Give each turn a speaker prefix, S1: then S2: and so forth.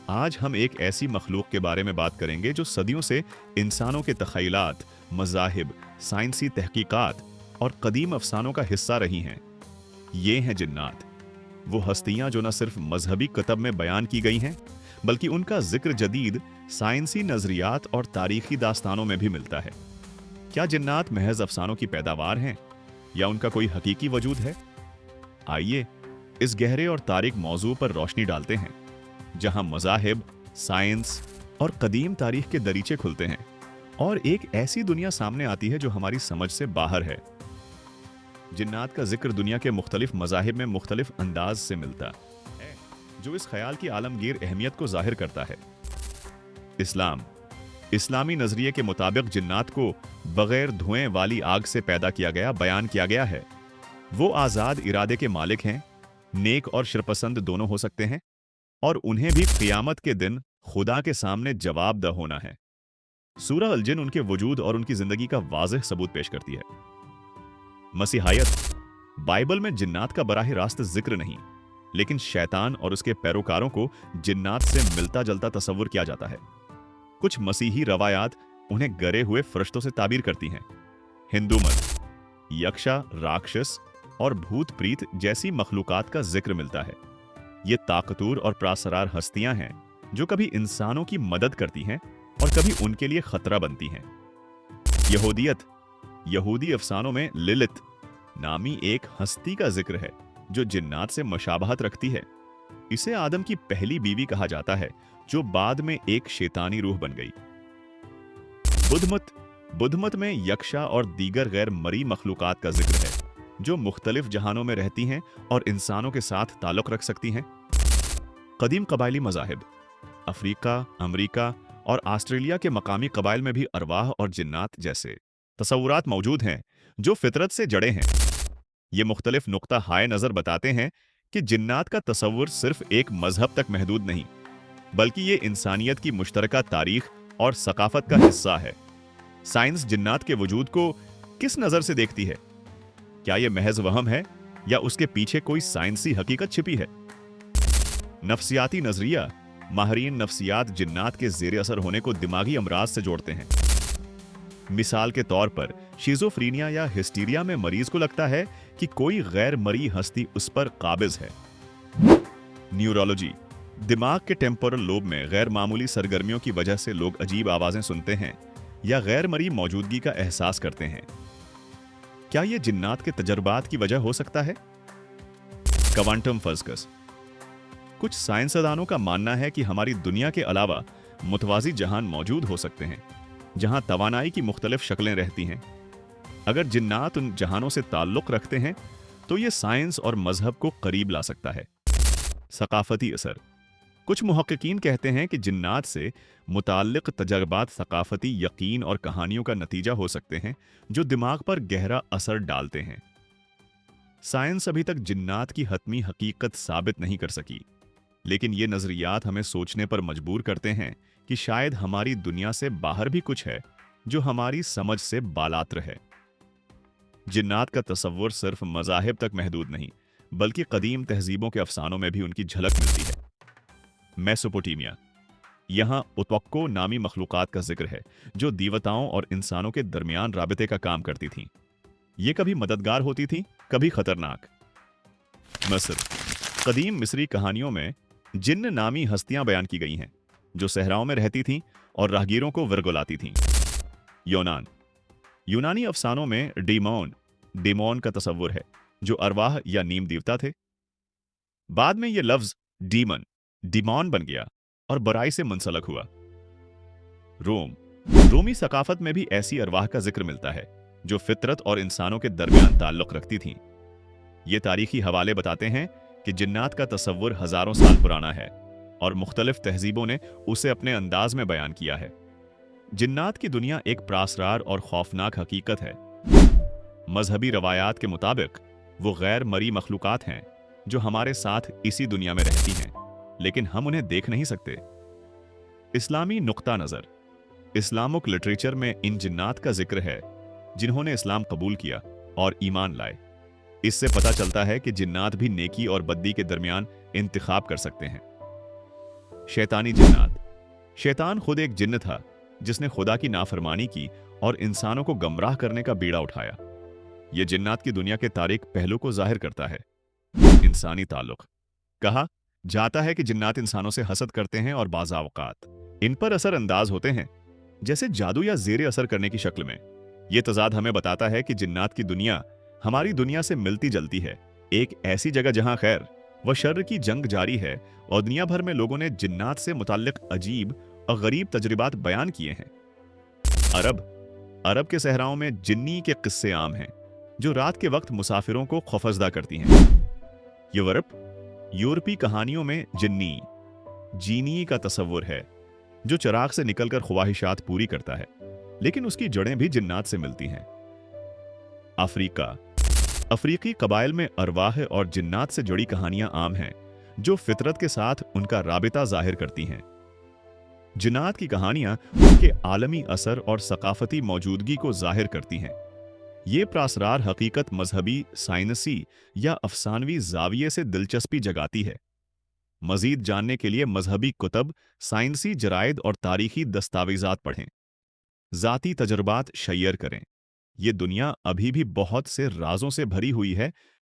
S1: आज हम एक ऐसी मखलूक के बारे में बात करेंगे जो सदियों से इंसानों के तख़य्युलात, मज़ाहिब, साइंसी तहकीकात और कदीम अफसानों का हिस्सा रही हैं। ये हैं जिन्नात। वो हस्तियां जो न सिर्फ मजहबी किताब में बयान की गई हैं, बल्कि उनका जिक्र जदीद साइंसी नजरियात और तारीखी दास्तानों में भी मिलता है। क्या जिन्नात महज अफसानों की पैदावार हैं या उनका कोई हकीकी वजूद है? आइए इस गहरे और तारीख मौजू पर रोशनी डालते हैं, जहां मज़ाहिब, साइंस और कदीम तारीख के दरीचे खुलते हैं और एक ऐसी दुनिया सामने आती है जो हमारी समझ से बाहर है। जिन्नात का जिक्र दुनिया के मुख्तलिफ मज़ाहिब में मुख्तलिफ अंदाज से मिलता है, जो इस ख्याल की आलमगीर अहमियत को जाहिर करता है। इस्लामी नजरिए के मुताबिक जिन्नात को बगैर धुएं वाली आग से पैदा किया गया बयान किया गया है। वो आज़ाद इरादे के मालिक हैं, नेक और शरपसंद दोनों हो सकते हैं, और उन्हें भी क़ियामत के दिन खुदा के सामने जवाबदह होना है। सूरह अल जिन उनके वजूद और उनकी जिंदगी का वाज़ेह सबूत पेश करती है। मसीहायत बाइबल में जिन्नात का बराह रास्त जिक्र नहीं, लेकिन शैतान और उसके पैरोकारों को जिन्नात से मिलता जुलता तस्वुर किया जाता है। कुछ मसीही रवायात उन्हें गरे हुए फरिश्तों से ताबीर करती हैं। हिंदू मत यक्षा, राक्षस और भूत प्रीत जैसी मखलूकात का जिक्र मिलता है। ये ताकतूर और प्रासरार हस्तियां हैं जो कभी इंसानों की मदद करती हैं और कभी उनके लिए खतरा बनती हैं। यहूदी अफसानों में लिलित नामी एक हस्ती का जिक्र है जो जिन्नात से मशाबहत रखती है। इसे आदम की पहली बीवी कहा जाता है, जो बाद में एक शैतानी रूह बन गई। बुद्धमत में यक्षा और दीगर गैर मरी मखलूकात का जिक्र है जो मुख्तलिफ जहानों में रहती हैं और इंसानों के साथ ताल्लुक रख सकती हैं। कदीम कबायली मज़ाहिब अफ्रीका, अमरीका और ऑस्ट्रेलिया के मकामी कबाइल में भी अरवाह और जिन्नात जैसे तसव्वुरात मौजूद हैं जो फितरत से जड़े हैं। ये मुख्तलिफ नुक्ता हाय नज़र बताते हैं कि जिन्नात का तसव्वुर सिर्फ एक मजहब तक महदूद नहीं, बल्कि ये इंसानियत की मुश्तरका तारीख और सकाफत का हिस्सा है। साइंस जिन्नात के वजूद को किस नज़र से देखती है? क्या यह महज वहम है या उसके पीछे कोई साइंसी हकीकत छिपी है? नफ्सियाती नजरिया माहिरीन नफ्सियात जिन्नात के ज़ेरे असर होने को दिमागी अमराज से जोड़ते हैं। मिसाल के तौर पर शिज़ोफ्रीनिया या हिस्टीरिया में मरीज को लगता है कि कोई गैर मरी हस्ती उस पर काबिज है। न्यूरोलॉजी दिमाग के टेम्पोरल लोब में गैर मामूली सरगर्मियों की वजह से लोग अजीब आवाजें सुनते हैं या गैर मरी मौजूदगी का एहसास करते हैं। क्या यह जिन्नात के तजर्बात की वजह हो सकता है? क्वांटम फज़्कस कुछ साइंसदानों का मानना है कि हमारी दुनिया के अलावा मुतवाज़ी जहान मौजूद हो सकते हैं जहां तवानाई की मुख्तलिफ शक्लें रहती हैं। अगर जिन्नात उन जहानों से ताल्लुक रखते हैं तो यह साइंस और मजहब को करीब ला सकता है। सकाफती असर कुछ मुहक्किकीन कहते हैं कि जिन्नात से मुताल्लिक तजर्बात सकाफती यकीन और कहानियों का नतीजा हो सकते हैं जो दिमाग पर गहरा असर डालते हैं। साइंस अभी तक जिन्नात की हतमी हकीकत साबित नहीं कर सकी, लेकिन ये नजरियात हमें सोचने पर मजबूर करते हैं कि शायद हमारी दुनिया से बाहर भी कुछ है जो हमारी समझ से बालात्र है। जिन्नात का तसव्वुर सिर्फ मज़ाहिब तक महदूद नहीं, बल्कि कदीम तहजीबों के अफसानों में भी उनकी झलक मिलती है। मेसोपोटामिया यहां उतवक्को नामी मखलूकात का जिक्र है जो देवताओं और इंसानों के दरमियान राबिते का काम करती थीं। ये कभी मददगार होती थीं, कभी खतरनाक। मिस्र कदीम मिस्री कहानियों में जिन्न नामी हस्तियां बयान की गई हैं जो सहराओं में रहती थीं और राहगीरों को वर्गुलाती थीं। यूनानी अफसानों में डेमोन का तस्वुर है जो अरवाह या नीम देवता थे। बाद में यह लफ्ज डीमॉन बन गया और बुराई से मुंसलक हुआ। रोमी सकाफत में भी ऐसी अरवाह का जिक्र मिलता है जो फितरत और इंसानों के दरमियान ताल्लुक रखती थीं। ये तारीखी हवाले बताते हैं कि जिन्नात का तस्वुर हजारों साल पुराना है और मुख्तलिफ तहजीबों ने उसे अपने अंदाज में बयान किया है। जिन्नात की दुनिया एक प्रासरार और खौफनाक हकीकत है। मजहबी रवायात के मुताबिक वो गैर मरी मखलूकात हैं जो हमारे साथ इसी दुनिया में रहती हैं, लेकिन हम उन्हें देख नहीं सकते। इस्लामी नुक्ता नज़र इस्लामिक लिटरेचर में इन जिन्नात का जिक्र है जिन्होंने इस्लाम कबूल किया और ईमान लाए। इससे पता चलता है कि जिन्नात भी नेकी और बद्दी के दरमियान इंतखाब कर सकते हैं। शैतानी जिन्नात। शैतान खुद एक जिन्न था जिसने खुदा की नाफरमानी की और इंसानों को गमराह करने का बीड़ा उठाया। यह जिन्नात की दुनिया के तारीक पहलू को जाहिर करता है। इंसानी ताल्लुक। कहा जाता है कि जिन्नात इंसानों से हसद करते हैं और बाज़ औक़ात इन पर असर अंदाज होते हैं, जैसे जादू या ज़ेरे असर करने की शक्ल में। यह तज़ाद हमें बताता है कि जिन्नात की दुनिया हमारी दुनिया से मिलती जलती है, एक ऐसी जगह जहां खैर व शर्र की जंग जारी है और दुनिया भर में लोगों ने जिन्नात से मुताल्लिक अजीब और गरीब तजर्बात बयान किए हैं। अरब अरब के सहराओं में जिन्नी के किस्से आम हैं, जो रात के वक्त मुसाफिरों को खौफजदा करती हैं। यूरोपी कहानियों में जिन्नी जीनी का तस्वुर है, जो चिराग से निकलकर ख्वाहिशात पूरी करता है, लेकिन उसकी जड़ें भी जिन्नात से मिलती हैं। अफ्रीका अफ्रीकी कबाइल में अरवाह और जिन्नात से जुड़ी कहानियां आम हैं, जो फितरत के साथ उनका राबिता जाहिर करती हैं। जिन्नात की कहानियां उनके आलमी असर और सकाफती मौजूदगी को जाहिर करती हैं। ये प्रासरार हकीकत मजहबी, साइंसी या अफसानवी जाविये से दिलचस्पी जगाती है। मजीद जानने के लिए मजहबी कुतब, साइंसी जराइद और तारीखी दस्तावेजात पढ़ें। ज़ाती तजर्बात शेयर करें। ये दुनिया अभी भी बहुत से राजों से भरी हुई है,